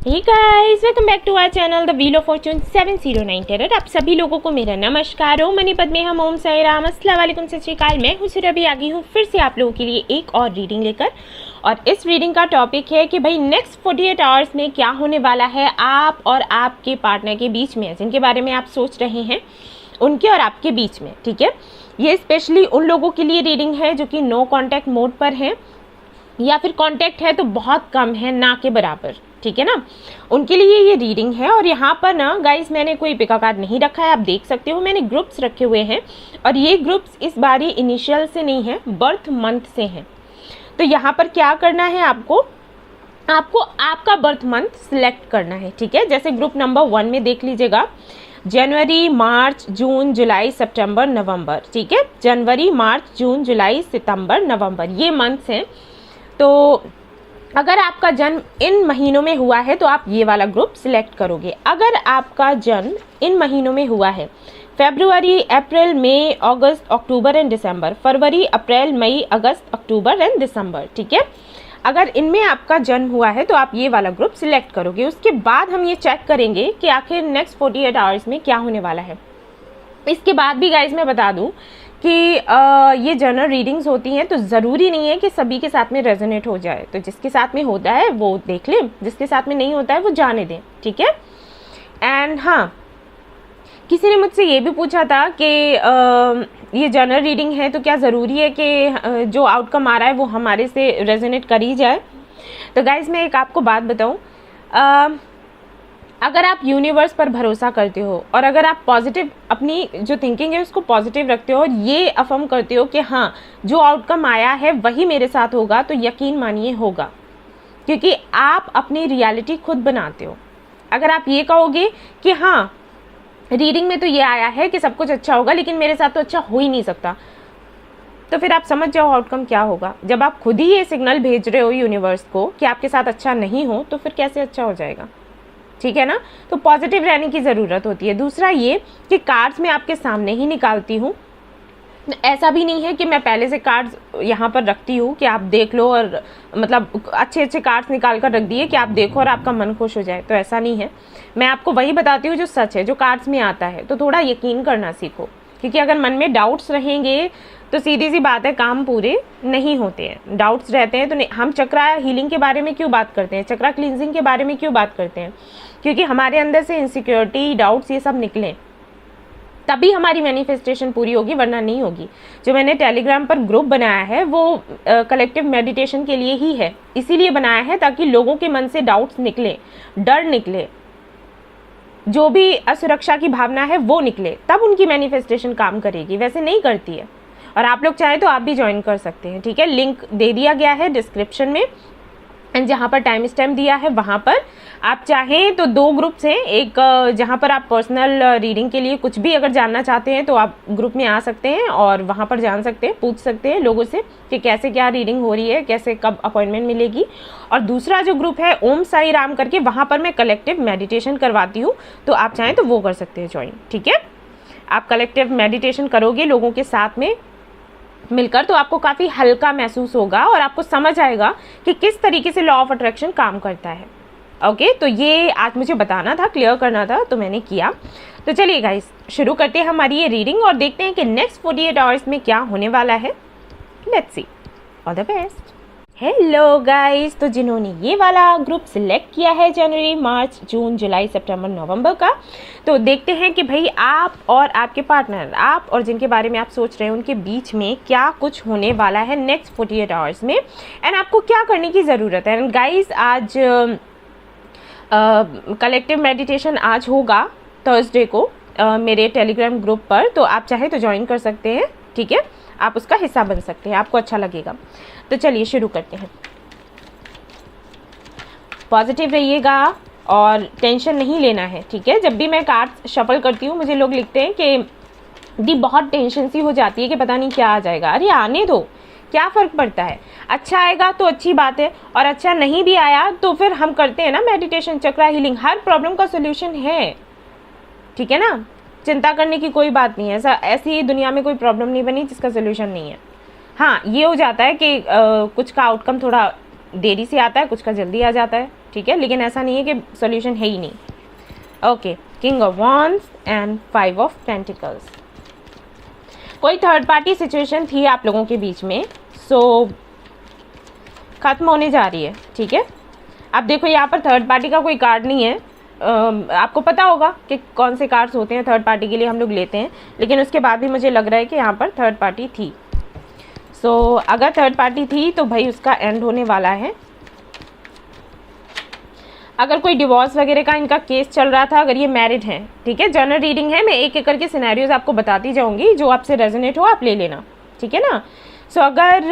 Hey guys, welcome back to our channel the wheel of fortune 709 tarot. आप सभी लोगों को मेरा नमस्कार। ओम मनी पद्मे हम ओम साई राम, अस्सलाम वालेकुम, सत श्री अकाल। मैं हुसैर अभी आ गई हूँ फिर से आप लोगों के लिए एक और रीडिंग लेकर। और इस रीडिंग का टॉपिक है कि भाई नेक्स्ट 48 आवर्स में क्या होने वाला है आप और आपके पार्टनर के बीच में, जिनके बारे में आप सोच रहे हैं उनके और आपके बीच में। ठीक है, ये स्पेशली उन लोगों के लिए रीडिंग है जो कि नो कॉन्टैक्ट मोड पर हैं, या फिर कांटेक्ट है तो बहुत कम है, ना के बराबर। ठीक है ना, उनके लिए ये रीडिंग है। और यहाँ पर ना गाइस, मैंने कोई पिका कार्ड नहीं रखा है, आप देख सकते हो मैंने ग्रुप्स रखे हुए हैं। और ये ग्रुप्स इस बार इनिशियल से नहीं है, बर्थ मंथ से हैं। तो यहाँ पर क्या करना है, आपको आपका बर्थ मंथ सिलेक्ट करना है। ठीक है, जैसे ग्रुप नंबर 1 में देख लीजिएगा, जनवरी, मार्च, जून, जुलाई, सितंबर, नवंबर। ठीक है, जनवरी, मार्च, जून, जुलाई, सितंबर, नवंबर, ये मंथ्स हैं। तो अगर आपका जन्म इन महीनों में हुआ है तो आप ये वाला ग्रुप सिलेक्ट करोगे। अगर आपका जन्म इन महीनों में हुआ है, फरवरी, अप्रैल, मई, अगस्त, October and December, February, April, May, August, October and दिसंबर। ठीक है, अगर इनमें आपका जन्म हुआ है तो आप ये वाला ग्रुप सिलेक्ट करोगे। उसके बाद हम ये चेक करेंगे कि आखिर नेक्स्ट 48 आवर्स में क्या होने वाला है। इसके बाद भी गाइज मैं बता दूं कि ये जनरल रीडिंग्स होती हैं, तो ज़रूरी नहीं है कि सभी के साथ में रेजोनेट हो जाए। तो जिसके साथ में होता है वो देख लें, जिसके साथ में नहीं होता है वो जाने दें। ठीक है, एंड हाँ, किसी ने मुझसे ये भी पूछा था कि ये जनरल रीडिंग है तो क्या ज़रूरी है कि जो आउटकम आ रहा है वो हमारे से रेजोनेट कर ही जाए। तो गाइज मैं एक आपको बात बताऊँ, अगर आप यूनिवर्स पर भरोसा करते हो और अगर आप पॉजिटिव अपनी जो थिंकिंग है उसको पॉजिटिव रखते हो और ये अफर्म करते हो कि हाँ जो आउटकम आया है वही मेरे साथ होगा, तो यकीन मानिए होगा, क्योंकि आप अपनी रियलिटी खुद बनाते हो। अगर आप ये कहोगे कि हाँ रीडिंग में तो ये आया है कि सब कुछ अच्छा होगा लेकिन मेरे साथ तो अच्छा हो ही नहीं सकता, तो फिर आप समझ जाओ आउटकम क्या होगा। जब आप खुद ही ये सिग्नल भेज रहे हो यूनिवर्स को कि आपके साथ अच्छा नहीं हो, तो फिर कैसे अच्छा हो जाएगा। ठीक है ना, तो पॉजिटिव रहने की ज़रूरत होती है। दूसरा ये कि कार्ड्स मैं आपके सामने ही निकालती हूँ, ऐसा भी नहीं है कि मैं पहले से कार्ड्स यहाँ पर रखती हूँ कि आप देख लो और मतलब अच्छे अच्छे कार्ड्स निकाल कर रख दिए कि आप देखो और आपका मन खुश हो जाए, तो ऐसा नहीं है। मैं आपको वही बताती हूँ जो सच है, जो कार्ड्स में आता है। तो थोड़ा यकीन करना सीखो, क्योंकि अगर मन में डाउट्स रहेंगे तो सीधी सी बात है काम पूरे नहीं होते हैं। डाउट्स रहते हैं तो हम चक्रा हीलिंग के बारे में क्यों बात करते हैं, चक्रा क्लींजिंग के बारे में क्यों बात करते हैं, क्योंकि हमारे अंदर से इनसिक्योरिटी, डाउट्स ये सब निकले, तभी हमारी मैनिफेस्टेशन पूरी होगी, वरना नहीं होगी। जो मैंने टेलीग्राम पर ग्रुप बनाया है वो कलेक्टिव मेडिटेशन के लिए ही है, इसीलिए बनाया है ताकि लोगों के मन से डाउट्स निकले, डर निकले, जो भी असुरक्षा की भावना है वो निकले, तब उनकी मैनिफेस्टेशन काम करेगी, वैसे नहीं करती है। और आप लोग चाहें तो आप भी ज्वाइन कर सकते हैं। ठीक है, लिंक दे दिया गया है डिस्क्रिप्शन में, एंड जहाँ पर टाइम स्टैम्प दिया है वहाँ पर आप चाहें तो 2 ग्रुप्स हैं। एक जहाँ पर आप पर्सनल रीडिंग के लिए कुछ भी अगर जानना चाहते हैं तो आप ग्रुप में आ सकते हैं और वहाँ पर जान सकते हैं, पूछ सकते हैं लोगों से कि कैसे क्या रीडिंग हो रही है, कैसे कब अपॉइंटमेंट मिलेगी। और दूसरा जो ग्रुप है ओम साई राम करके, वहाँ पर मैं कलेक्टिव मेडिटेशन करवाती हूँ, तो आप चाहें तो वो कर सकते हैं ज्वाइन। ठीक है, आप कलेक्टिव मेडिटेशन करोगे लोगों के साथ में मिलकर तो आपको काफ़ी हल्का महसूस होगा और आपको समझ आएगा कि किस तरीके से लॉ ऑफ अट्रैक्शन काम करता है। ओके, तो ये आज मुझे बताना था, क्लियर करना था, तो मैंने किया। तो चलिए गाइस शुरू करते हैं हमारी ये रीडिंग और देखते हैं कि नेक्स्ट 48 आवर्स में क्या होने वाला है। Let's see, all the best. Hello guys, तो जिन्होंने ये वाला ग्रुप सिलेक्ट किया है जनवरी, मार्च, जून, जुलाई, सितंबर, नवंबर का, तो देखते हैं कि भाई आप और आपके पार्टनर, आप और जिनके बारे में आप सोच रहे हैं उनके बीच में क्या कुछ होने वाला है नेक्स्ट 48 आवर्स में, एंड आपको क्या करने की ज़रूरत है। एंड गाइस आज कलेक्टिव मेडिटेशन आज होगा थर्सडे को मेरे टेलीग्राम ग्रुप पर, तो आप चाहे तो ज्वाइन कर सकते हैं। ठीक है, आप उसका हिस्सा बन सकते हैं, आपको अच्छा लगेगा। तो चलिए शुरू करते हैं। पॉजिटिव रहिएगा और टेंशन नहीं लेना है। ठीक है, जब भी मैं कार्ड्स शफल करती हूँ मुझे लोग लिखते हैं कि दी बहुत टेंशन सी हो जाती है कि पता नहीं क्या आ जाएगा। अरे आने दो, क्या फ़र्क पड़ता है, अच्छा आएगा तो अच्छी बात है, और अच्छा नहीं भी आया तो फिर हम करते हैं ना मेडिटेशन, चक्रा हीलिंग, हर प्रॉब्लम का सोल्यूशन है। ठीक है ना, चिंता करने की कोई बात नहीं है। ऐसी दुनिया में कोई प्रॉब्लम नहीं बनी जिसका सोल्यूशन नहीं है। हाँ, ये हो जाता है कि कुछ का आउटकम थोड़ा देरी से आता है, कुछ का जल्दी आ जाता है, ठीक है, लेकिन ऐसा नहीं है कि सॉल्यूशन है ही नहीं। Okay, king of wands and 5 of pentacles. कोई थर्ड पार्टी सिचुएशन थी आप लोगों के बीच में, सो खत्म होने जा रही है, ठीक है। अब देखो यहाँ पर थर्ड पार्टी का कोई कार्ड नहीं है, आपको पता होगा कि कौन से कार्ड्स होते हैं थर्ड पार्टी के लिए हम लोग लेते हैं, लेकिन उसके बाद भी मुझे लग रहा है कि यहाँ पर थर्ड पार्टी थी। सो अगर थर्ड पार्टी थी तो भाई उसका एंड होने वाला है। अगर कोई डिवोर्स वगैरह का इनका केस चल रहा था, अगर ये मैरिड हैं, ठीक है, जनरल रीडिंग है, मैं एक एक करके सिनेरियोज आपको बताती जाऊंगी, जो आपसे रेजोनेट हो आप ले लेना, ठीक है ना। सो अगर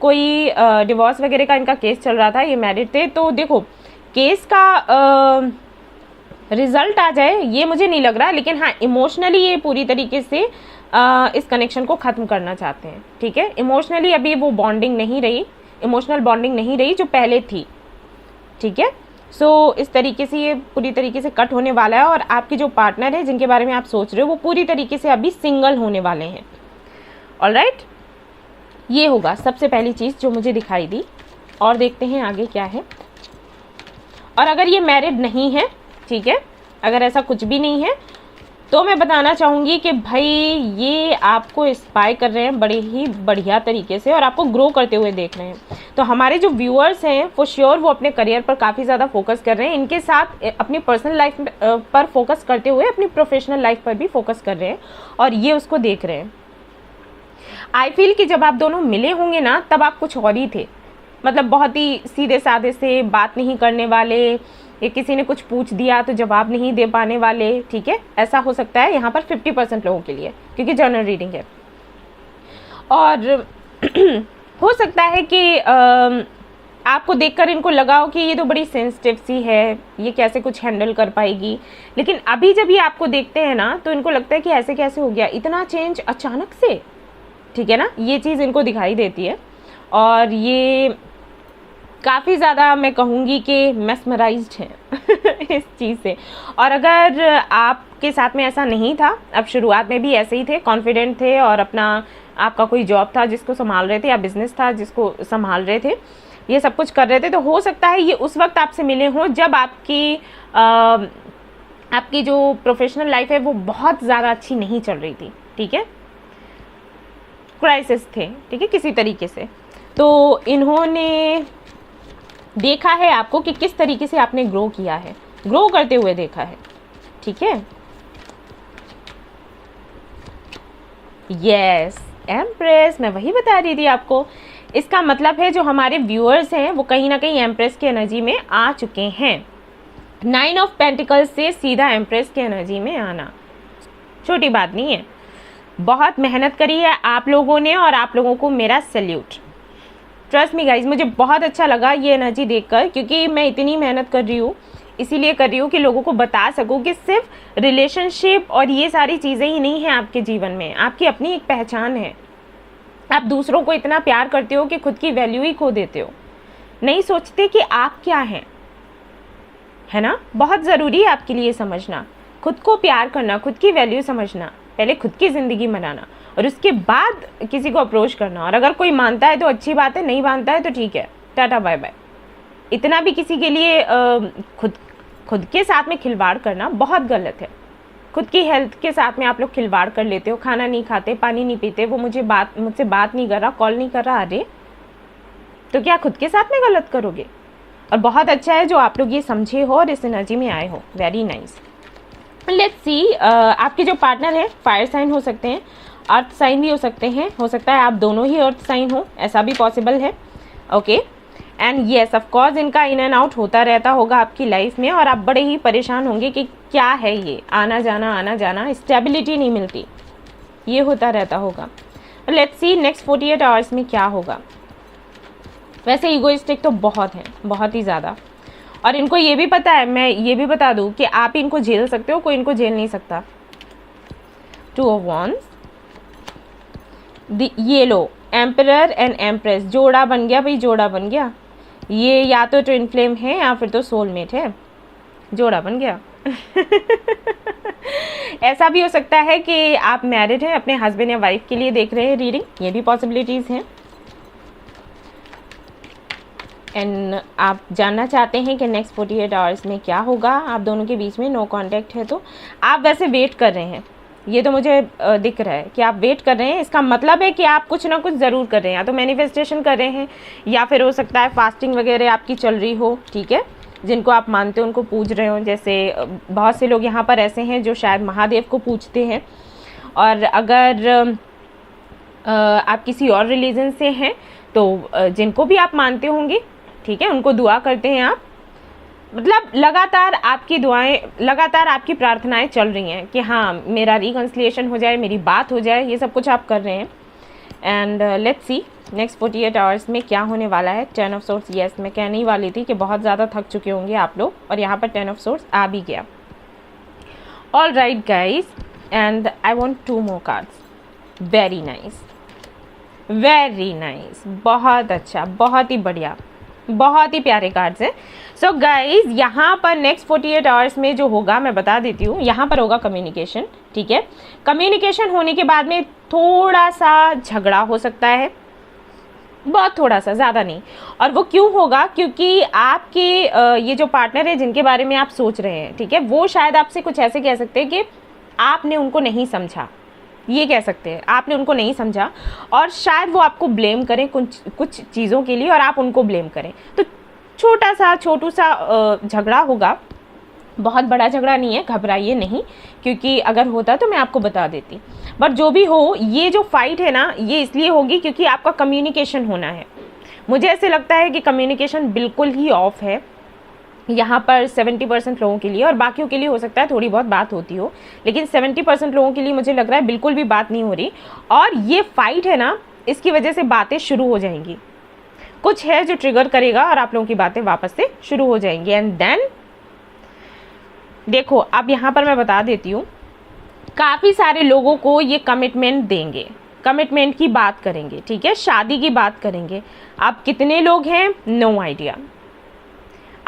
कोई डिवोर्स वगैरह का इनका केस चल रहा था, ये मैरिड थे, तो देखो केस का रिजल्ट आ जाए ये मुझे नहीं लग रहा, लेकिन हाँ इमोशनली ये पूरी तरीके से इस कनेक्शन को ख़त्म करना चाहते हैं, ठीक है। इमोशनली अभी वो बॉन्डिंग नहीं रही, इमोशनल बॉन्डिंग नहीं रही जो पहले थी, ठीक है। सो इस तरीके से ये पूरी तरीके से कट होने वाला है, और आपके जो पार्टनर है जिनके बारे में आप सोच रहे हो वो पूरी तरीके से अभी सिंगल होने वाले हैं। ऑलराइट, ये होगा सबसे पहली चीज़ जो मुझे दिखाई दी, और देखते हैं आगे क्या है। और अगर ये मैरिड नहीं है, ठीक है, अगर ऐसा कुछ भी नहीं है, तो मैं बताना चाहूँगी कि भाई ये आपको स्पाई कर रहे हैं बड़े ही बढ़िया तरीके से, और आपको ग्रो करते हुए देख रहे हैं। तो हमारे जो व्यूअर्स हैं फॉर श्योर वो अपने करियर पर काफ़ी ज़्यादा फोकस कर रहे हैं, इनके साथ अपनी पर्सनल लाइफ पर फोकस करते हुए अपनी प्रोफेशनल लाइफ पर भी फोकस कर रहे हैं, और ये उसको देख रहे हैं। आई फील कि जब आप दोनों मिले होंगे ना, तब आप कुछ और ही थे, मतलब बहुत ही सीधे साधे से, बात नहीं करने वाले, या किसी ने कुछ पूछ दिया तो जवाब नहीं दे पाने वाले, ठीक है, ऐसा हो सकता है यहाँ पर 50% लोगों के लिए, क्योंकि जनरल रीडिंग है। और हो सकता है कि आपको देखकर इनको लगा हो कि ये तो बड़ी सेंसिटिव सी है, ये कैसे कुछ हैंडल कर पाएगी, लेकिन अभी जब ये आपको देखते हैं ना, तो इनको लगता है कि ऐसे कैसे हो गया, इतना चेंज अचानक से, ठीक है ना, ये चीज़ इनको दिखाई देती है। और ये काफ़ी ज़्यादा मैं कहूँगी कि मेस्मराइज्ड हैं इस चीज़ से। और अगर आपके साथ में ऐसा नहीं था, अब शुरुआत में भी ऐसे ही थे, कॉन्फिडेंट थे, और अपना आपका कोई जॉब था जिसको संभाल रहे थे, या बिजनेस था जिसको संभाल रहे थे, ये सब कुछ कर रहे थे, तो हो सकता है ये उस वक्त आपसे मिले हों जब आपकी जो प्रोफेशनल लाइफ है वो बहुत ज़्यादा अच्छी नहीं चल रही थी, ठीक है, क्राइसिस थे, ठीक है, किसी तरीके से। तो इन्होंने देखा है आपको कि किस तरीके से आपने ग्रो किया है, ग्रो करते हुए देखा है, ठीक है। यस, एम्प्रेस, मैं वही बता रही थी आपको। इसका मतलब है जो हमारे व्यूअर्स हैं वो कहीं ना कहीं एम्प्रेस की एनर्जी में आ चुके हैं। 9 ऑफ पेंटिकल्स से सीधा एम्प्रेस की एनर्जी में आना छोटी बात नहीं है, बहुत मेहनत करी है आप लोगों ने, और आप लोगों को मेरा सैल्यूट। ट्रस्ट मी गाइज, मुझे बहुत अच्छा लगा ये एनर्जी देखकर, क्योंकि मैं इतनी मेहनत कर रही हूँ, इसीलिए कर रही हूँ कि लोगों को बता सकूँ कि सिर्फ रिलेशनशिप और ये सारी चीज़ें ही नहीं हैं आपके जीवन में, आपकी अपनी एक पहचान है। आप दूसरों को इतना प्यार करते हो कि खुद की वैल्यू ही खो देते हो, नहीं सोचते कि आप क्या हैं, है ना। बहुत ज़रूरी है आपके लिए समझना, खुद को प्यार करना, खुद की वैल्यू समझना, पहले खुद की ज़िंदगी बनाना, और उसके बाद किसी को अप्रोच करना। और अगर कोई मानता है तो अच्छी बात है, नहीं मानता है तो ठीक है, टाटा बाय बाय। इतना भी किसी के लिए खुद के साथ में खिलवाड़ करना बहुत गलत है। खुद की हेल्थ के साथ में आप लोग खिलवाड़ कर लेते हो, खाना नहीं खाते, पानी नहीं पीते, वो मुझसे बात नहीं कर रहा, कॉल नहीं कर रहा, अरे तो क्या खुद के साथ में गलत करोगे। और बहुत अच्छा है जो आप लोग ये समझे हो और इस एनर्जी में आए हो, वेरी नाइस। लेट्स सी, आपके जो पार्टनर है फायर साइन हो सकते हैं, अर्थ साइन भी हो सकते हैं, हो सकता है आप दोनों ही अर्थ साइन हो, ऐसा भी पॉसिबल है, okay. And yes of course इनका इन एंड आउट होता रहता होगा आपकी लाइफ में, और आप बड़े ही परेशान होंगे कि क्या है ये, आना जाना, स्टेबिलिटी नहीं मिलती, ये होता रहता होगा। लेट्स सी नेक्स्ट 48 आवर्स में क्या होगा। वैसे ईगोइस्टिक तो बहुत हैं, बहुत ही ज़्यादा, और इनको ये भी पता है, मैं ये भी बता दूँ कि आप इनको झेल सकते हो, कोई इनको झेल नहीं सकता। 2 ऑफ वॉन्ड्स, ये लो, एम्परर एंड एम्प्रेस, जोड़ा बन गया भाई, जोड़ा बन गया। ये या तो ट्विन फ्लेम है या फिर तो सोलमेट है, जोड़ा बन गया। ऐसा भी हो सकता है कि आप मैरिड हैं, अपने हस्बैंड या वाइफ के लिए देख रहे हैं रीडिंग, ये भी पॉसिबिलिटीज़ हैं। एंड आप जानना चाहते हैं कि नेक्स्ट 48 आवर्स में क्या होगा आप दोनों के बीच में, नो कांटेक्ट है, तो आप वैसे वेट कर रहे हैं, ये तो मुझे दिख रहा है कि आप वेट कर रहे हैं। इसका मतलब है कि आप कुछ ना कुछ ज़रूर कर रहे हैं, या तो मैनिफेस्टेशन कर रहे हैं, या फिर हो सकता है फास्टिंग वगैरह आपकी चल रही हो, ठीक है, जिनको आप मानते हो उनको पूज रहे हो। जैसे बहुत से लोग यहाँ पर ऐसे हैं जो शायद महादेव को पूजते हैं, और अगर आप किसी और रिलीजन से हैं तो जिनको भी आप मानते होंगे, ठीक है, उनको दुआ करते हैं आप। मतलब लगातार आपकी दुआएं, लगातार आपकी प्रार्थनाएं चल रही हैं कि हाँ मेरा रिकन्सिलिएशन हो जाए, मेरी बात हो जाए, ये सब कुछ आप कर रहे हैं। And let's see next 48 hours में क्या होने वाला है। 10 ऑफ सोर्ड्स, यस मैं कहने ही वाली थी कि बहुत ज़्यादा थक चुके होंगे आप लोग, और यहाँ पर 10 ऑफ सोर्ड्स आ भी गया। All right guys, and I want 2 more cards. Very nice, very nice, बहुत अच्छा, बहुत ही बढ़िया, बहुत ही प्यारे कार्ड्स हैं। सो गाइज यहाँ पर नेक्स्ट 48 आवर्स में जो होगा मैं बता देती हूँ। यहाँ पर होगा कम्युनिकेशन, ठीक है। कम्युनिकेशन होने के बाद में थोड़ा सा झगड़ा हो सकता है, बहुत थोड़ा सा, ज़्यादा नहीं। और वो क्यों होगा, क्योंकि आपके ये जो पार्टनर है जिनके बारे में आप सोच रहे हैं, ठीक है, वो शायद आपसे कुछ ऐसे कह सकते हैं कि आपने उनको नहीं समझा, ये कह सकते हैं आपने उनको नहीं समझा, और शायद वो आपको ब्लेम करें कुछ चीज़ों के लिए और आप उनको ब्लेम करें। तो छोटू सा झगड़ा होगा, बहुत बड़ा झगड़ा नहीं है, घबराइए नहीं, क्योंकि अगर होता तो मैं आपको बता देती। बट जो भी हो, ये जो फाइट है ना, ये इसलिए होगी क्योंकि आपका कम्युनिकेशन होना है। मुझे ऐसे लगता है कि कम्युनिकेशन बिल्कुल ही ऑफ है यहाँ पर 70% लोगों के लिए, और बाकियों के लिए हो सकता है थोड़ी बहुत बात होती हो, लेकिन 70% लोगों के लिए मुझे लग रहा है बिल्कुल भी बात नहीं हो रही। और ये फाइट है ना, इसकी वजह से बातें शुरू हो जाएंगी, कुछ है जो ट्रिगर करेगा और आप लोगों की बातें वापस से शुरू हो जाएंगी। एंड देन देखो, अब यहाँ पर मैं बता देती हूँ, काफ़ी सारे लोगों को ये कमिटमेंट देंगे, कमिटमेंट की बात करेंगे, ठीक है, शादी की बात करेंगे। आप कितने लोग हैं, नो आइडिया।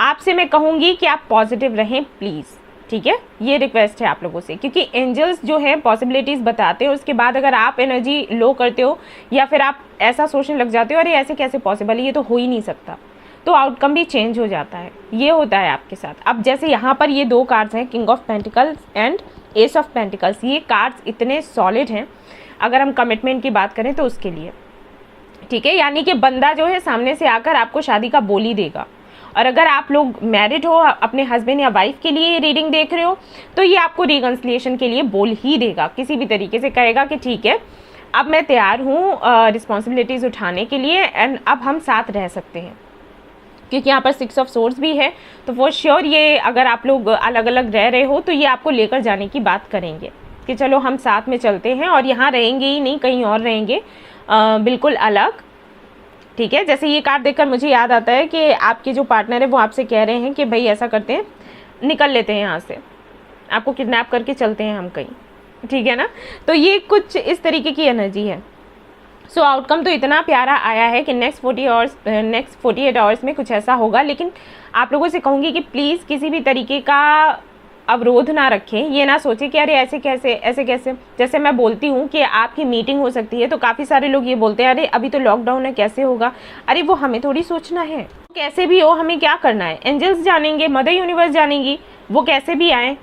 आपसे मैं कहूँगी कि आप पॉजिटिव रहें प्लीज़, ठीक है, ये रिक्वेस्ट है आप लोगों से, क्योंकि एंजल्स जो है पॉसिबिलिटीज़ बताते हो, उसके बाद अगर आप एनर्जी लो करते हो या फिर आप ऐसा सोचने लग जाते हो अरे ऐसे कैसे पॉसिबल है, ये तो हो ही नहीं सकता, तो आउटकम भी चेंज हो जाता है। ये होता है आपके साथ। अब जैसे यहाँ पर ये 2 कार्ड्स हैं, king of pentacles and S of pentacles, ये कार्ड्स इतने सॉलिड हैं अगर हम कमिटमेंट की बात करें तो उसके लिए, ठीक है, यानी कि बंदा जो है सामने से आकर आपको शादी का बोल ही देगा। और अगर आप लोग मैरिड हो, अपने हस्बैंड या वाइफ के लिए रीडिंग देख रहे हो, तो ये आपको रिकन्सिलिएशन के लिए बोल ही देगा, किसी भी तरीके से कहेगा कि ठीक है अब मैं तैयार हूँ रिस्पॉन्सिबिलिटीज़ उठाने के लिए, एंड अब हम साथ रह सकते हैं। क्योंकि यहाँ पर 6 ऑफ सोर्ड्स भी है, तो फॉर श्योर ये अगर आप लोग अलग अलग रह रहे हो तो ये आपको लेकर जाने की बात करेंगे कि चलो हम साथ में चलते हैं, और यहाँ रहेंगे ही नहीं, कहीं और रहेंगे, बिल्कुल अलग, ठीक है। जैसे ये कार्ड देखकर मुझे याद आता है कि आपके जो पार्टनर है वो आपसे कह रहे हैं कि भाई ऐसा करते हैं, निकल लेते हैं यहाँ से, आपको किडनैप करके चलते हैं हम कहीं, ठीक है ना। तो ये कुछ इस तरीके की एनर्जी है। सो आउटकम तो इतना प्यारा आया है कि नेक्स्ट 48 आवर्स में कुछ ऐसा होगा। लेकिन आप लोगों से कहूँगी कि प्लीज़ किसी भी तरीके का अवरोध ना रखें, ये ना सोचें कि अरे ऐसे कैसे। जैसे मैं बोलती हूँ कि आपकी मीटिंग हो सकती है, तो काफ़ी सारे लोग ये बोलते हैं अरे अभी तो लॉकडाउन है, कैसे होगा। अरे वो हमें थोड़ी सोचना है, कैसे भी हो हमें क्या करना है, एंजल्स जानेंगे, मदर यूनिवर्स जानेंगी, वो कैसे भी आए,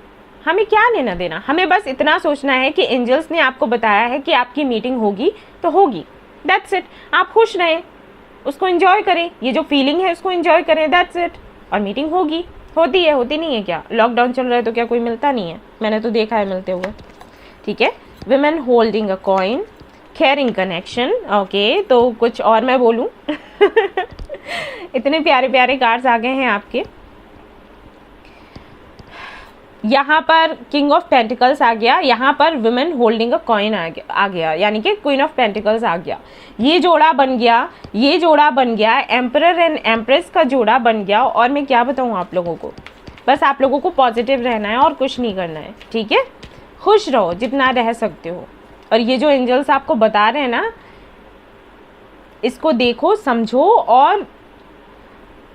हमें क्या लेना देना। हमें बस इतना सोचना है कि एंजल्स ने आपको बताया है कि आपकी मीटिंग होगी तो होगी, दैट्स इट। आप खुश रहें, उसको एंजॉय करें, ये जो फीलिंग है उसको एंजॉय करें, दैट्स इट। और मीटिंग होगी, होती है, होती नहीं है क्या? लॉकडाउन चल रहा है तो क्या कोई मिलता नहीं है? मैंने तो देखा है मिलते हुए, ठीक है। Women holding a coin, caring connection, okay. तो कुछ और मैं बोलूँ इतने प्यारे प्यारे कार्ड्स आ गए हैं आपके। यहाँ पर किंग ऑफ पेंटिकल्स आ गया, यहाँ पर विमेन होल्डिंग अ कॉइन आ गया, यानी कि क्वीन ऑफ पेंटिकल्स आ गया। ये जोड़ा बन गया, एम्परर एंड एम्प्रेस का जोड़ा बन गया। और मैं क्या बताऊँ आप लोगों को, बस आप लोगों को पॉजिटिव रहना है और कुछ नहीं करना है, ठीक है। खुश रहो जितना रह सकते हो। और ये जो एंजल्स आपको बता रहे हैं ना, इसको देखो, समझो, और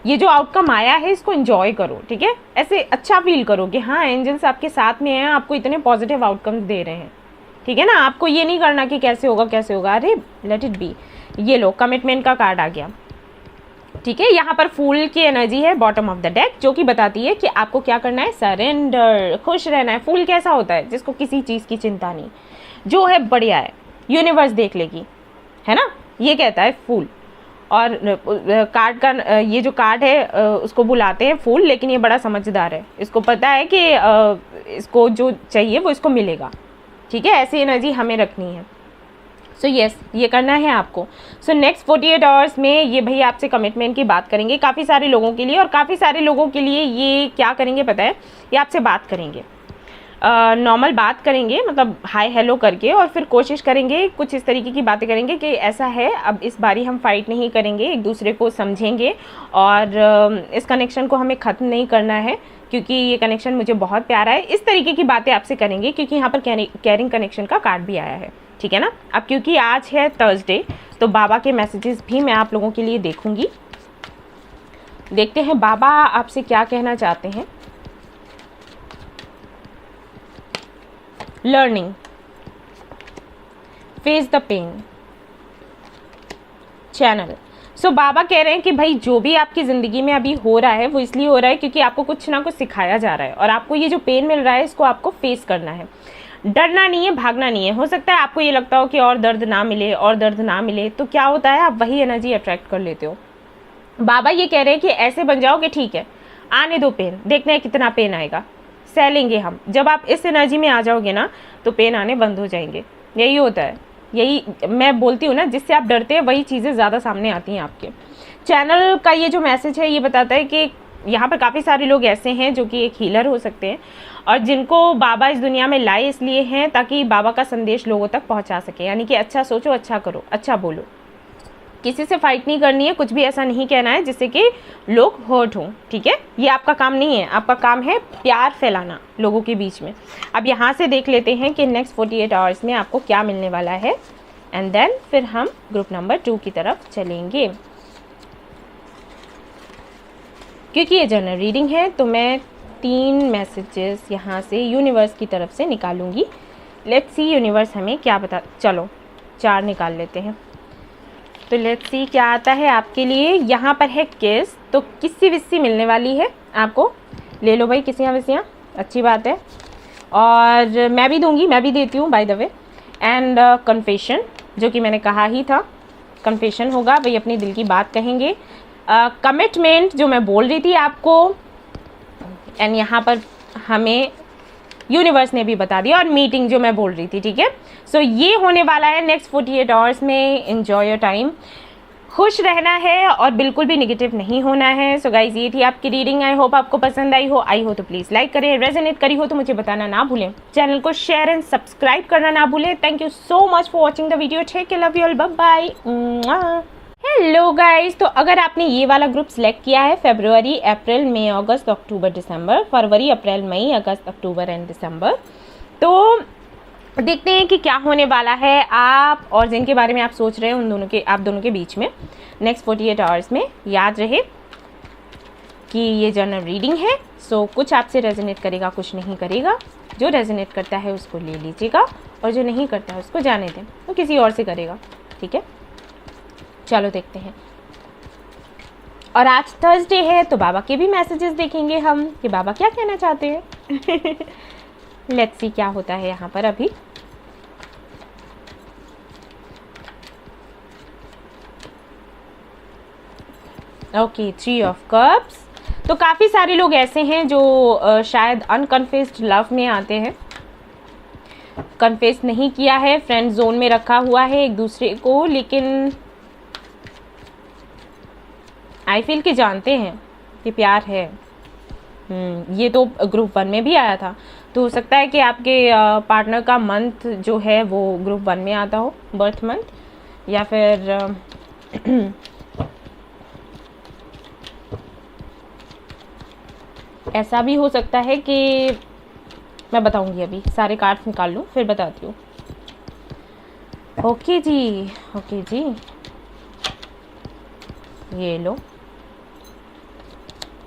ये जो आउटकम आया है इसको एंजॉय करो, ठीक है। ऐसे अच्छा फील करो कि हाँ एंजल्स आपके साथ में हैं, आपको इतने पॉजिटिव आउटकम्स दे रहे हैं, ठीक है ना। आपको ये नहीं करना कि कैसे होगा, अरे लेट इट बी। ये लो, कमिटमेंट का कार्ड आ गया। ठीक है। यहाँ पर फूल की एनर्जी है बॉटम ऑफ द डेक, जो कि बताती है कि आपको क्या करना है, सरेंडर, खुश रहना है। फूल कैसा होता है, जिसको किसी चीज़ की चिंता नहीं, जो है बढ़िया है, यूनिवर्स देख लेगी, है ना, ये कहता है फूल। और कार्ड का ये जो कार्ड है उसको बुलाते हैं फूल, लेकिन ये बड़ा समझदार है, इसको पता है कि इसको जो चाहिए वो इसको मिलेगा। ठीक है, ऐसी एनर्जी हमें रखनी है। सो यस, ये करना है आपको। सो नेक्स्ट 48 आवर्स में ये भैया आपसे कमिटमेंट की बात करेंगे काफ़ी सारे लोगों के लिए, और काफ़ी सारे लोगों के लिए ये क्या करेंगे पता है, ये आपसे बात करेंगे, नॉर्मल बात करेंगे, मतलब हाय हेलो करके, और फिर कोशिश करेंगे कुछ इस तरीके की बातें करेंगे कि ऐसा है, अब इस बारी हम फाइट नहीं करेंगे, एक दूसरे को समझेंगे, और इस कनेक्शन को हमें ख़त्म नहीं करना है, क्योंकि ये कनेक्शन मुझे बहुत प्यारा है। इस तरीके की बातें आपसे करेंगे, क्योंकि यहाँ पर केयरिंग कनेक्शन का कार्ड भी आया है। ठीक है ना। अब क्योंकि आज है थर्सडे, तो बाबा के मैसेजेस भी मैं आप लोगों के लिए देखूंगी। देखते हैं बाबा आपसे क्या कहना चाहते हैं। Learning, face the pain, channel. So बाबा कह रहे हैं कि भाई जो भी आपकी ज़िंदगी में अभी हो रहा है वो इसलिए हो रहा है क्योंकि आपको कुछ ना कुछ सिखाया जा रहा है, और आपको ये जो पेन मिल रहा है इसको आपको फेस करना है। डरना नहीं है, भागना नहीं है। हो सकता है आपको ये लगता हो कि और दर्द ना मिले, और दर्द ना मिले, तो क्या होता है, आप वही एनर्जी अट्रैक्ट कर लेते हो। बाबा ये कह रहे हैं कि ऐसे बन जाओ कि ठीक है, आने दो पेन, देखते हैं कितना पेन आएगा, सह लेंगे हम। जब आप इस एनर्जी में आ जाओगे ना तो पेन आने बंद हो जाएंगे। यही होता है, यही मैं बोलती हूँ ना, जिससे आप डरते हैं वही चीज़ें ज़्यादा सामने आती हैं आपके। चैनल का ये जो मैसेज है ये बताता है कि यहाँ पर काफ़ी सारे लोग ऐसे हैं जो कि एक हीलर हो सकते हैं, और जिनको बाबा इस दुनिया में लाए इसलिए हैं ताकि बाबा का संदेश लोगों तक पहुँचा सके। यानी कि अच्छा सोचो, अच्छा करो, अच्छा बोलो, किसी से फाइट नहीं करनी है, कुछ भी ऐसा नहीं कहना है जिससे कि लोग हर्ट हों। ठीक है, ये आपका काम नहीं है, आपका काम है प्यार फैलाना लोगों के बीच में। अब यहाँ से देख लेते हैं कि नेक्स्ट 48 आवर्स में आपको क्या मिलने वाला है, एंड देन फिर हम ग्रुप नंबर 2 की तरफ चलेंगे। क्योंकि ये जनरल रीडिंग है तो मैं 3 मैसेजेस यहाँ से यूनिवर्स की तरफ से निकालूंगी। लेट्स सी यूनिवर्स हमें क्या बता, चलो 4 निकाल लेते हैं। तो लेट्स सी क्या आता है आपके लिए। यहाँ पर है किस, तो किस्सी विस्सी मिलने वाली है आपको, ले लो भाई किसियाँ विसियाँ, अच्छी बात है। और मैं भी दूंगी, मैं भी देती हूँ by the way. And confession, जो कि मैंने कहा ही था, कन्फेशन होगा, भाई अपनी दिल की बात कहेंगे। कमिटमेंट जो मैं बोल रही थी आपको, एंड यहाँ पर हमें यूनिवर्स ने भी बता दिया, और मीटिंग जो मैं बोल रही थी। ठीक है, सो ये होने वाला है नेक्स्ट 48 आवर्स में। एंजॉय योर टाइम, खुश रहना है और बिल्कुल भी नेगेटिव नहीं होना है। सो गाइज ये थी आपकी रीडिंग, आई होप आपको पसंद आई हो तो प्लीज़ लाइक करें, रेजोनेट करी हो तो मुझे बताना ना भूलें, चैनल को शेयर एंड सब्सक्राइब करना ना भूलें। Thank you so much for watching the video, take care, love you all, bye bye. Hello guys, तो अगर आपने ये वाला ग्रुप सेलेक्ट किया है फरवरी, अप्रैल, मई, अगस्त, अक्टूबर, दिसंबर, फरवरी, अप्रैल, मई, अगस्त, अक्टूबर एंड दिसंबर, तो देखते हैं कि क्या होने वाला है आप और जिनके बारे में आप सोच रहे हैं उन दोनों के, आप दोनों के बीच में नेक्स्ट 48 आवर्स में। याद रहे कि ये जनरल रीडिंग है, सो कुछ आपसे रेजोनेट करेगा, कुछ नहीं करेगा। जो रेजोनेट करता है उसको ले लीजिएगा, और जो नहीं करता है उसको जाने दें, वो किसी और से करेगा। ठीक है, चलो देखते हैं। और आज थर्सडे है तो बाबा के भी मैसेजेस देखेंगे हम कि बाबा क्या कहना चाहते हैं। लेट्स सी क्या होता है यहाँ पर अभी। Okay, 3 of cups. तो काफ़ी सारे लोग ऐसे हैं जो शायद अनकन्फेस्ड लव में आते हैं, कन्फेस नहीं किया है, फ्रेंड जोन में रखा हुआ है एक दूसरे को, लेकिन आई फील कि जानते हैं कि प्यार है। ये तो ग्रुप 1 में भी आया था, तो हो सकता है कि आपके पार्टनर का मंथ जो है वो ग्रुप 1 में आता हो, बर्थ मंथ, या फिर ऐसा भी हो सकता है कि मैं बताऊंगी, अभी सारे कार्ड्स निकाल लूँ फिर बताती हूँ। ओके जी, ओके जी, ये लो।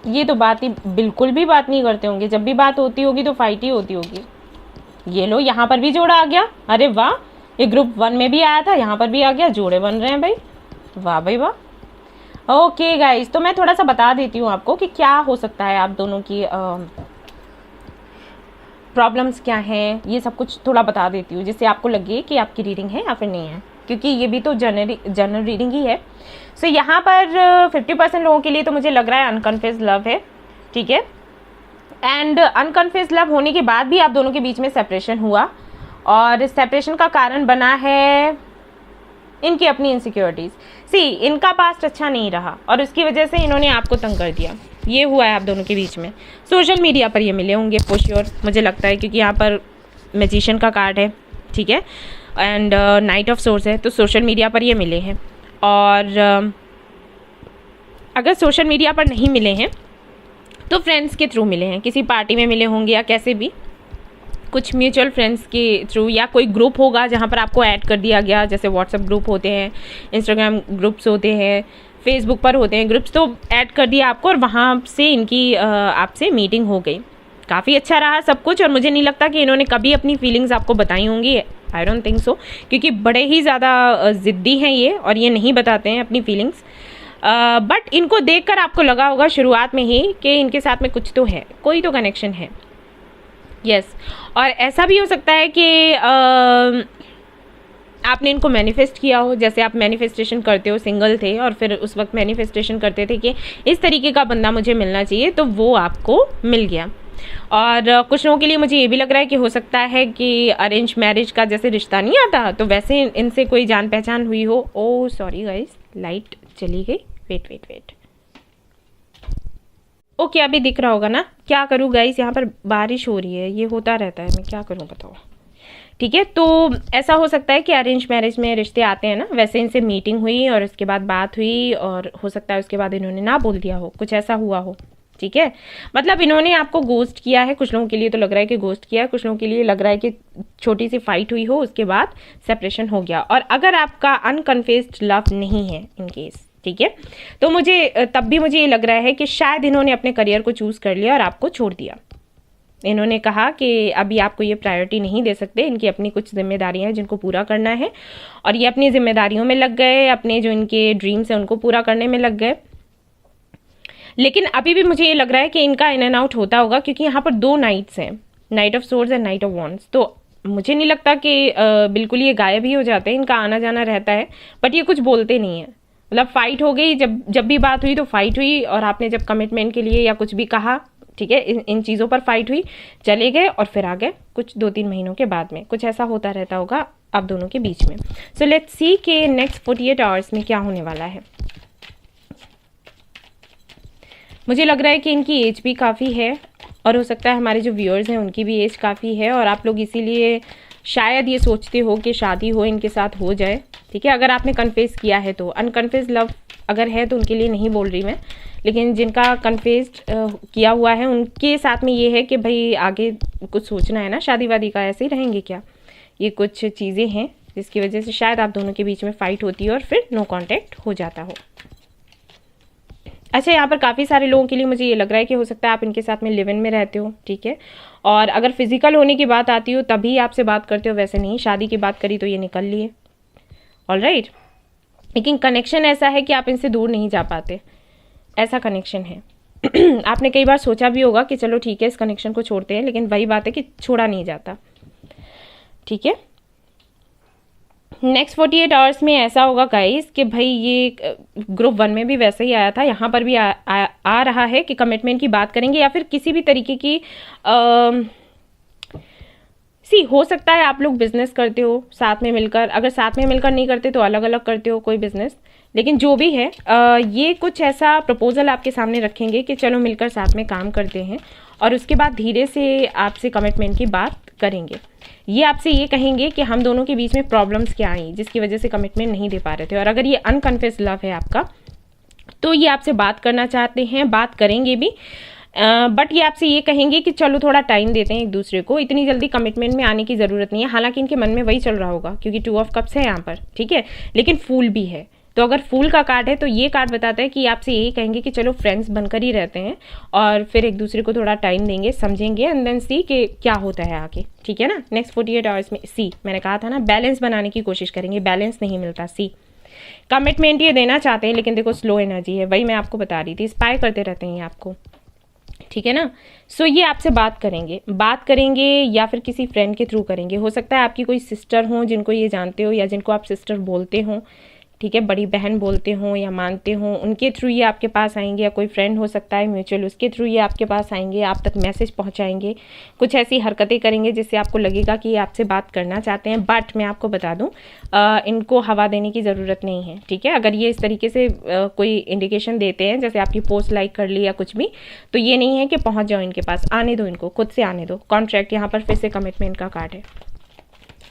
ये तो बात ही बिल्कुल भी बात नहीं करते होंगे, जब भी बात होती होगी तो फाइट ही होती होगी। ये लो, यहाँ पर भी जोड़ा आ गया, अरे वाह, ये ग्रुप 1 में भी आया था, यहाँ पर भी आ गया, जोड़े बन रहे हैं भाई, वाह भाई वाह। ओके गाइज, तो मैं थोड़ा सा बता देती हूँ आपको कि क्या हो सकता है, आप दोनों की प्रॉब्लम्स क्या हैं, ये सब कुछ थोड़ा बता देती हूँ जिससे आपको लगे कि आपकी रीडिंग है या फिर नहीं है, क्योंकि ये भी तो जनरल रीडिंग ही है। सो यहाँ पर 50% लोगों के लिए तो मुझे लग रहा है अनकन्फेस्ड लव है, ठीक है। एंड अनकन्फेस्ड लव होने के बाद भी आप दोनों के बीच में सेपरेशन हुआ, और इस सेपरेशन का कारण बना है इनकी अपनी इनसिक्योरिटीज़। सी, इनका पास्ट अच्छा नहीं रहा और उसकी वजह से इन्होंने आपको तंग कर दिया, ये हुआ है आप दोनों के बीच में। सोशल मीडिया पर ये मिले होंगे फॉर श्योर, मुझे लगता है, क्योंकि यहाँ पर मैजिशियन का कार्ड है, ठीक है, एंड नाइट ऑफ सोर्स है, तो सोशल मीडिया पर ये मिले हैं। और अगर सोशल मीडिया पर नहीं मिले हैं तो फ्रेंड्स के थ्रू मिले हैं, किसी पार्टी में मिले होंगे या कैसे भी, कुछ म्यूचुअल फ्रेंड्स के थ्रू, या कोई ग्रुप होगा जहाँ पर आपको ऐड कर दिया गया, जैसे व्हाट्सएप ग्रुप होते हैं, इंस्टाग्राम ग्रुप्स होते हैं, फेसबुक पर होते हैं ग्रुप्स, तो ऐड कर दिया आपको और वहाँ से इनकी आपसे मीटिंग हो गई। काफ़ी अच्छा रहा सब कुछ, और मुझे नहीं लगता कि इन्होंने कभी अपनी फीलिंग्स आपको बताई होंगी, आई डोंट थिंक सो, क्योंकि बड़े ही ज़्यादा ज़िद्दी हैं ये, और ये नहीं बताते हैं अपनी फीलिंग्स। बट इनको देखकर आपको लगा होगा शुरुआत में ही कि इनके साथ में कुछ तो है, कोई तो कनेक्शन है। यस, और ऐसा भी हो सकता है कि आपने इनको मैनिफेस्ट किया हो, जैसे आप मैनिफेस्टेशन करते हो, सिंगल थे और फिर उस वक्त मैनिफेस्टेशन करते थे कि इस तरीके का बंदा मुझे मिलना चाहिए, तो वो आपको मिल गया। और कुछ लोगों के लिए मुझे ये भी लग रहा है कि हो सकता है कि अरेंज मैरिज का जैसे रिश्ता नहीं आता, तो वैसे इनसे कोई जान पहचान हुई हो। ओह सॉरी गाइस, लाइट चली गई, वेट। ओके, अभी दिख रहा होगा ना, क्या करूँ गाइस, यहाँ पर बारिश हो रही है, ये होता रहता है, मैं क्या करूँ बताओ, ठीक है। तो ऐसा हो सकता है कि अरेंज मैरिज में रिश्ते आते हैं ना, वैसे इनसे मीटिंग हुई और उसके बाद बात हुई, और हो सकता है उसके बाद इन्होंने ना बोल दिया हो, कुछ ऐसा हुआ हो, ठीक है। मतलब इन्होंने आपको गोस्ट किया है, कुछ लोगों के लिए तो लग रहा है कि गोस्ट किया है, कुछ लोगों के लिए लग रहा है कि छोटी सी फाइट हुई हो, उसके बाद सेपरेशन हो गया। और अगर आपका अनकन्फेस्ड लव नहीं है इन केस, ठीक है, तो तब भी मुझे ये लग रहा है कि शायद इन्होंने अपने करियर को चूज़ कर लिया और आपको छोड़ दिया। इन्होंने कहा कि अभी आपको ये प्रायोरिटी नहीं दे सकते, इनकी अपनी कुछ जिम्मेदारियां हैं जिनको पूरा करना है, और ये अपनी जिम्मेदारियों में लग गए, अपने जो इनके ड्रीम्स हैं उनको पूरा करने में लग गए। लेकिन अभी भी मुझे ये लग रहा है कि इनका इन एंड आउट होता होगा, क्योंकि यहाँ पर 2 नाइट्स हैं, night of swords and night of wands, तो मुझे नहीं लगता कि बिल्कुल ये गायब ही हो जाते हैं, इनका आना जाना रहता है, बट ये कुछ बोलते नहीं है। मतलब फाइट हो गई, जब भी बात हुई तो फाइट हुई, और आपने जब कमिटमेंट के लिए या कुछ भी कहा, ठीक है, इन चीज़ों पर फाइट हुई, चले गए और फिर आ गए कुछ 2-3 महीनों के बाद में, कुछ ऐसा होता रहता होगा आप दोनों के बीच में। सो लेट्स सी कि नेक्स्ट 48 आवर्स में क्या होने वाला है। मुझे लग रहा है कि इनकी एज भी काफ़ी है, और हो सकता है हमारे जो व्यूअर्स हैं उनकी भी एज काफ़ी है, और आप लोग इसीलिए शायद ये सोचते हो कि शादी हो इनके साथ हो जाए, ठीक है, अगर आपने कन्फेस किया है तो। अनकन्फेस्ड लव अगर है तो उनके लिए नहीं बोल रही मैं, लेकिन जिनका कन्फेस्ड किया हुआ है उनके साथ में ये है कि भाई आगे कुछ सोचना है ना, शादी वादी का, ऐसे ही रहेंगे क्या, ये कुछ चीज़ें हैं जिसकी वजह से शायद आप दोनों के बीच में फ़ाइट होती है और फिर नो कॉन्टैक्ट हो जाता हो। अच्छा, यहाँ पर काफ़ी सारे लोगों के लिए मुझे ये लग रहा है कि हो सकता है आप इनके साथ में लिव इन में रहते हो, ठीक है, और अगर फिजिकल होने की बात आती हो तभी आपसे बात करते हो, वैसे नहीं। शादी की बात करी तो ये निकल लिए, ऑलराइट। लेकिन कनेक्शन ऐसा है कि आप इनसे दूर नहीं जा पाते, ऐसा कनेक्शन है। आपने कई बार सोचा भी होगा कि चलो ठीक है इस कनेक्शन को छोड़ते हैं, लेकिन वही बात है कि छोड़ा नहीं जाता, ठीक है। नेक्स्ट 48 आवर्स में ऐसा होगा गाइस कि भाई ये ग्रुप 1 में भी वैसे ही आया था, यहाँ पर भी आ रहा है कि कमिटमेंट की बात करेंगे, या फिर किसी भी तरीके की हो सकता है आप लोग बिजनेस करते हो साथ में मिलकर, अगर साथ में मिलकर नहीं करते तो अलग अलग करते हो कोई बिजनेस, लेकिन जो भी है ये कुछ ऐसा प्रपोजल आपके सामने रखेंगे कि चलो मिलकर साथ में काम करते हैं, और उसके बाद धीरे से आपसे कमिटमेंट की बात करेंगे। ये आपसे ये कहेंगे कि हम दोनों के बीच में प्रॉब्लम्स क्या आई जिसकी वजह से कमिटमेंट नहीं दे पा रहे थे, और अगर ये अनकन्फेस्ड लव है आपका तो ये आपसे बात करना चाहते हैं, बात करेंगे भी, बट ये आपसे ये कहेंगे कि चलो थोड़ा टाइम देते हैं एक दूसरे को, इतनी जल्दी कमिटमेंट में आने की ज़रूरत नहीं है। हालांकि इनके मन में वही चल रहा होगा क्योंकि 2 ऑफ कप्स है यहाँ पर, ठीक है, लेकिन फूल भी है, तो अगर फूल का कार्ड है तो ये कार्ड बताता है कि आपसे यही कहेंगे कि चलो फ्रेंड्स बनकर ही रहते हैं और फिर एक दूसरे को थोड़ा टाइम देंगे, समझेंगे, एंड देन सी कि क्या होता है आगे, ठीक है ना। नेक्स्ट 48 आवर्स में सी, मैंने कहा था ना, बैलेंस बनाने की कोशिश करेंगे, बैलेंस नहीं मिलता सी, कमिटमेंट ये देना चाहते हैं, लेकिन देखो स्लो एनर्जी है, वही मैं आपको बता रही थी, स्पाई करते रहते हैं ये आपको, ठीक है ना। सो ये आपसे बात करेंगे या फिर किसी फ्रेंड के थ्रू करेंगे। हो सकता है आपकी कोई सिस्टर हो जिनको ये जानते हो या जिनको आप सिस्टर बोलते हो, ठीक है, बड़ी बहन बोलते हो या मानते हो, उनके थ्रू ये आपके पास आएंगे, या कोई फ्रेंड हो सकता है म्यूचुअल, उसके थ्रू ये आपके पास आएंगे, आप तक मैसेज पहुंचाएंगे, कुछ ऐसी हरकतें करेंगे जिससे आपको लगेगा कि ये आपसे बात करना चाहते हैं। बट मैं आपको बता दूं, इनको हवा देने की ज़रूरत नहीं है, ठीक है। अगर ये इस तरीके से कोई इंडिकेशन देते हैं, जैसे आपकी पोस्ट लाइक कर ली या कुछ भी, तो ये नहीं है कि पहुँच जाओ इनके पास, आने दो इनको, खुद से आने दो। कॉन्ट्रैक्ट यहाँ पर फिर से कमिटमेंट का कार्ड है।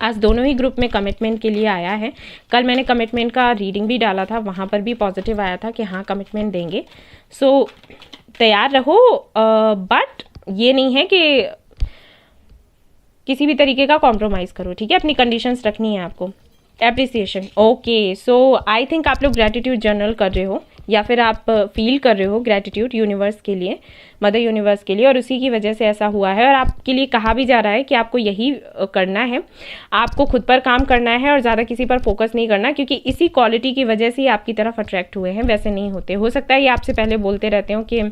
आज दोनों ही ग्रुप में कमिटमेंट के लिए आया है। कल मैंने कमिटमेंट का रीडिंग भी डाला था, वहाँ पर भी पॉजिटिव आया था कि हाँ कमिटमेंट देंगे। सो तैयार रहो, बट ये नहीं है कि किसी भी तरीके का कॉम्प्रोमाइज़ करो, ठीक है। अपनी कंडीशंस रखनी है आपको। Appreciation, okay, so I think आप लोग ग्रैटिट्यूड जर्नल कर रहे हो या फिर आप फील कर रहे हो ग्रैटिट्यूड यूनिवर्स के लिए, मदर यूनिवर्स के लिए, और उसी की वजह से ऐसा हुआ है। और आपके लिए कहा भी जा रहा है कि आपको यही करना है, आपको खुद पर काम करना है और ज़्यादा किसी पर फोकस नहीं करना, क्योंकि इसी क्वालिटी की वजह से ही आपकी तरफ अट्रैक्ट हुए हैं, वैसे नहीं होते। हो सकता है ये आपसे पहले बोलते रहते हो कि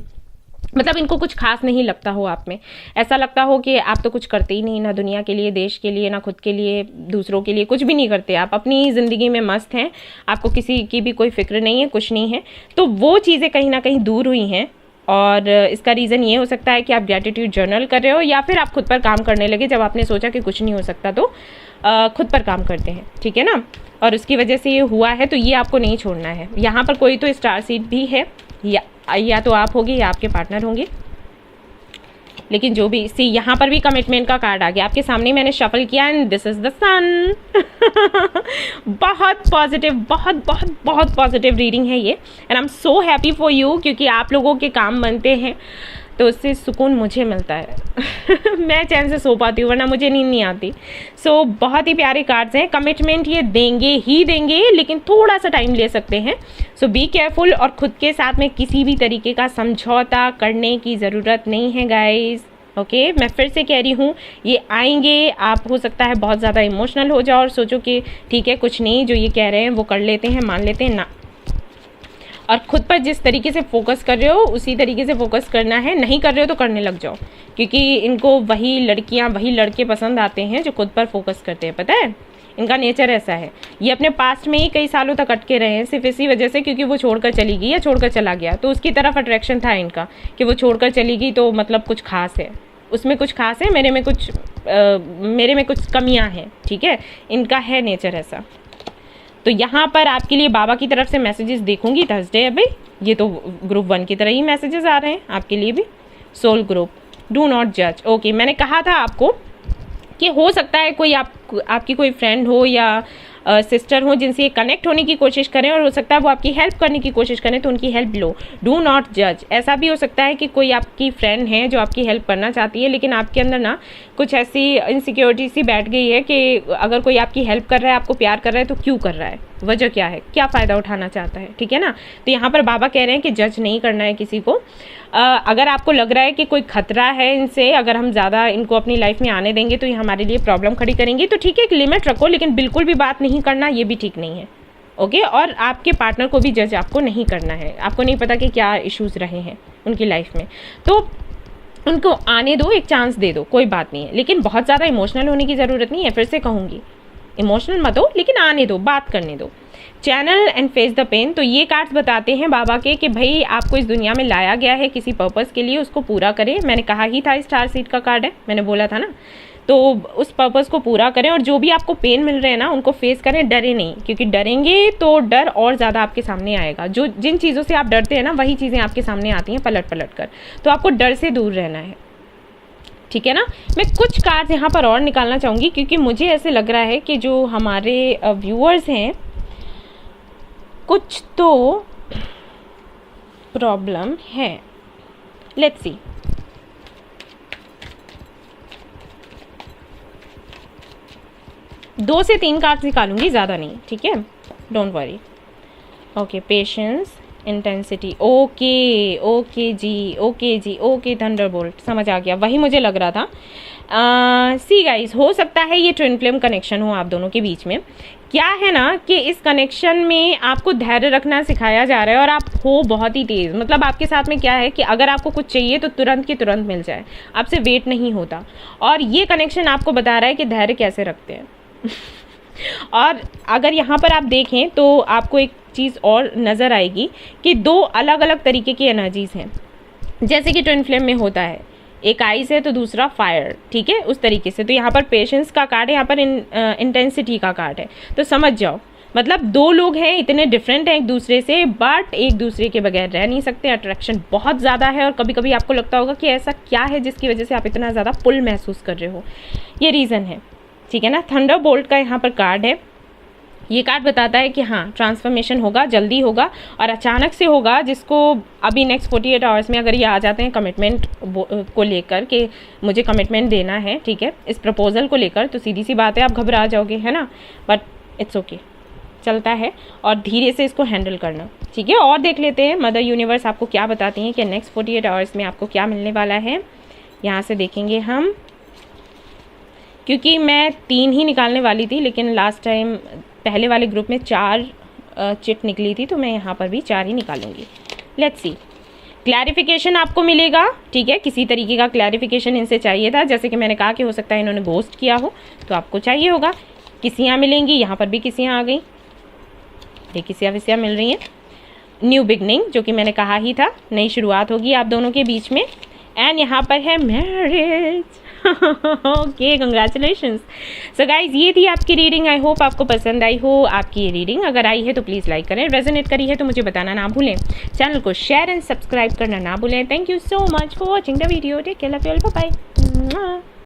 मतलब इनको कुछ खास नहीं लगता हो आप में, ऐसा लगता हो कि आप तो कुछ करते ही नहीं, ना दुनिया के लिए, देश के लिए, ना खुद के लिए, दूसरों के लिए, कुछ भी नहीं करते। आप अपनी ज़िंदगी में मस्त हैं, आपको किसी की भी कोई फिक्र नहीं है, कुछ नहीं है। तो वो चीज़ें कहीं ना कहीं दूर हुई हैं, और इसका रीज़न ये हो सकता है कि आप ग्रैटिट्यूड जर्नल कर रहे हो, या फिर आप खुद पर काम करने लगे जब आपने सोचा कि कुछ नहीं हो सकता, तो खुद पर काम करते हैं, ठीक है ना। और उसकी वजह से ये हुआ है, तो ये आपको नहीं छोड़ना है। यहाँ पर कोई तो स्टार सीड भी है, या तो आप होंगे या आपके पार्टनर होंगे, लेकिन जो भी, सी यहाँ पर भी कमिटमेंट का कार्ड आ गया आपके सामने, मैंने शफल किया एंड दिस इज द सन। बहुत पॉजिटिव, बहुत बहुत बहुत पॉजिटिव रीडिंग है ये, and I am so happy for you, क्योंकि आप लोगों के काम बनते हैं तो उससे सुकून मुझे मिलता है। मैं चैन से सो पाती हूँ, वरना मुझे नींद नहीं आती। सो बहुत ही प्यारे कार्ड्स हैं। कमिटमेंट ये देंगे ही देंगे, लेकिन थोड़ा सा टाइम ले सकते हैं। सो बी केयरफुल, और खुद के साथ में किसी भी तरीके का समझौता करने की ज़रूरत नहीं है गाइज, ओके। मैं फिर से कह रही हूँ, ये आएंगे, आप हो सकता है बहुत ज़्यादा इमोशनल हो जाओ और सोचो कि ठीक है कुछ नहीं, जो ये कह रहे हैं वो कर लेते हैं, मान लेते हैं, ना। और खुद पर जिस तरीके से फोकस कर रहे हो उसी तरीके से फोकस करना है, नहीं कर रहे हो तो करने लग जाओ, क्योंकि इनको वही लड़कियां, वही लड़के पसंद आते हैं जो खुद पर फोकस करते हैं। पता है, इनका नेचर ऐसा है। ये अपने पास्ट में ही कई सालों तक अटके रहे हैं, सिर्फ इसी वजह से क्योंकि वो छोड़कर चली गई या छोड़कर चला गया, तो उसकी तरफ अट्रैक्शन था इनका कि वो छोड़कर चली गई, तो मतलब कुछ खास है, उसमें कुछ खास है, मेरे में कुछ कमियां हैं, ठीक है। इनका है नेचर ऐसा। तो यहाँ पर आपके लिए बाबा की तरफ से मैसेजेस देखूंगी। थर्सडे है भाई, ये तो ग्रुप 1 की तरह ही मैसेजेस आ रहे हैं आपके लिए भी। सोल ग्रुप, डू नॉट जज, ओके। मैंने कहा था आपको कि हो सकता है कोई आपकी कोई फ्रेंड हो या सिस्टर हो जिनसे कनेक्ट होने की कोशिश करें, और हो सकता है वो आपकी हेल्प करने की कोशिश करें, तो उनकी हेल्प लो। डू नॉट जज। ऐसा भी हो सकता है कि कोई आपकी फ्रेंड है जो आपकी हेल्प करना चाहती है, लेकिन आपके अंदर ना कुछ ऐसी इनसिक्योरिटी सी बैठ गई है कि अगर कोई आपकी हेल्प कर रहा है, आपको प्यार कर रहा है, तो क्यों कर रहा है, वजह क्या है, क्या फ़ायदा उठाना चाहता है, ठीक है ना। तो यहाँ पर बाबा कह रहे हैं कि जज नहीं करना है किसी को। अगर आपको लग रहा है कि कोई खतरा है इनसे, अगर हम ज़्यादा इनको अपनी लाइफ में आने देंगे तो ये हमारे लिए प्रॉब्लम खड़ी करेंगी, तो ठीक है, एक लिमिट रखो, लेकिन बिल्कुल भी बात नहीं करना, ये भी ठीक नहीं है, ओके। और आपके पार्टनर को भी जज आपको नहीं करना है। आपको नहीं पता कि क्या इश्यूज़ रहे हैं उनकी लाइफ में, तो उनको आने दो, एक चांस दे दो, कोई बात नहीं है। लेकिन बहुत ज़्यादा इमोशनल होने की ज़रूरत नहीं है, फिर से कहूँगी, इमोशनल मत हो, लेकिन आने दो, बात करने दो। Channel and face the pain, तो ये कार्ड्स बताते हैं बाबा के कि भाई आपको इस दुनिया में लाया गया है किसी पर्पस के लिए, उसको पूरा करें। मैंने कहा ही था स्टार सीड का कार्ड है, मैंने बोला था ना, तो उस पर्पस को पूरा करें, और जो भी आपको पेन मिल रहे हैं ना उनको फेस करें, डरे नहीं, क्योंकि डरेंगे तो डर और ज़्यादा आपके सामने आएगा। जो जिन चीज़ों से आप डरते हैं ना, वही चीज़ें आपके सामने आती हैं पलट पलट कर, तो आपको डर से दूर रहना है, ठीक है ना। मैं कुछ कार्ड्स यहाँ पर और निकालना चाहूँगी, क्योंकि मुझे ऐसे लग रहा है कि जो हमारे व्यूअर्स हैं कुछ तो प्रॉब्लम है। लेट्स सी, दो से 3 कार्ड्स निकालूंगी, ज़्यादा नहीं, ठीक है, don't worry. Okay, patience, intensity, okay जी, ओके जी, ओके, थंडरबोल्ट, समझ आ गया, वही मुझे लग रहा था। सी गाइस, हो सकता है ये ट्विन फ्लेम कनेक्शन हो आप दोनों के बीच में। क्या है ना कि इस कनेक्शन में आपको धैर्य रखना सिखाया जा रहा है और आप हो बहुत ही तेज़। मतलब आपके साथ में क्या है कि अगर आपको कुछ चाहिए तो तुरंत की तुरंत मिल जाए, आपसे वेट नहीं होता। और ये कनेक्शन आपको बता रहा है कि धैर्य कैसे रखते हैं। और अगर यहाँ पर आप देखें तो आपको एक चीज़ और नज़र आएगी कि दो अलग अलग तरीके की एनर्जीज़ हैं, जैसे कि ट्विन फ्लेम में होता है, एक आइस है तो दूसरा फायर, ठीक है, उस तरीके से। तो यहाँ पर पेशेंस का कार्ड है, यहाँ पर इंटेंसिटी का कार्ड है। तो समझ जाओ, मतलब दो लोग हैं, इतने डिफरेंट हैं एक दूसरे से, बट एक दूसरे के बगैर रह नहीं सकते। अट्रैक्शन बहुत ज़्यादा है और कभी कभी आपको लगता होगा कि ऐसा क्या है जिसकी वजह से आप इतना ज़्यादा पुल महसूस कर रहे हो, ये रीज़न है, ठीक है ना। थंडर बोल्ट का यहाँ पर कार्ड है। ये कार्ड बताता है कि हाँ, ट्रांसफॉर्मेशन होगा, जल्दी होगा और अचानक से होगा, जिसको अभी नेक्स्ट 48 आवर्स में अगर ये आ जाते हैं कमिटमेंट को लेकर कि मुझे कमिटमेंट देना है, ठीक है, इस प्रपोजल को लेकर, तो सीधी सी बात है आप घबरा जाओगे, है ना, बट इट्स ओके, चलता है और धीरे से इसको हैंडल करना, ठीक है। और देख लेते हैं मदर यूनिवर्स आपको क्या बताती हैं कि नेक्स्ट 48 आवर्स में आपको क्या मिलने वाला है। यहाँ से देखेंगे हम, क्योंकि मैं 3 ही निकालने वाली थी, लेकिन लास्ट टाइम पहले वाले ग्रुप में 4 चिट निकली थी, तो मैं यहाँ पर भी 4 ही निकालूंगी। लेट्स सी, क्लैरिफिकेशन आपको मिलेगा, ठीक है, किसी तरीके का क्लैरिफिकेशन इनसे चाहिए था। जैसे कि मैंने कहा कि हो सकता है इन्होंने घोस्ट किया हो, तो आपको चाहिए होगा। किसियाँ मिलेंगी, यहाँ पर भी किसियाँ आ गई, ये किसियाँ विसियाँ मिल रही हैं। न्यू बिगनिंग, जो कि मैंने कहा ही था, नई शुरुआत होगी आप दोनों के बीच में। एंड यहाँ पर है marriage. Okay, congratulations. So guys, ये थी आपकी रीडिंग। आई होप आपको पसंद आई हो आपकी ये रीडिंग। अगर आई है तो प्लीज़ लाइक करें, रेजोनेट करी है तो मुझे बताना ना भूलें, चैनल को शेयर एंड सब्सक्राइब करना ना भूलें। Thank you so much for watching the video. Take care, love you all, bye bye.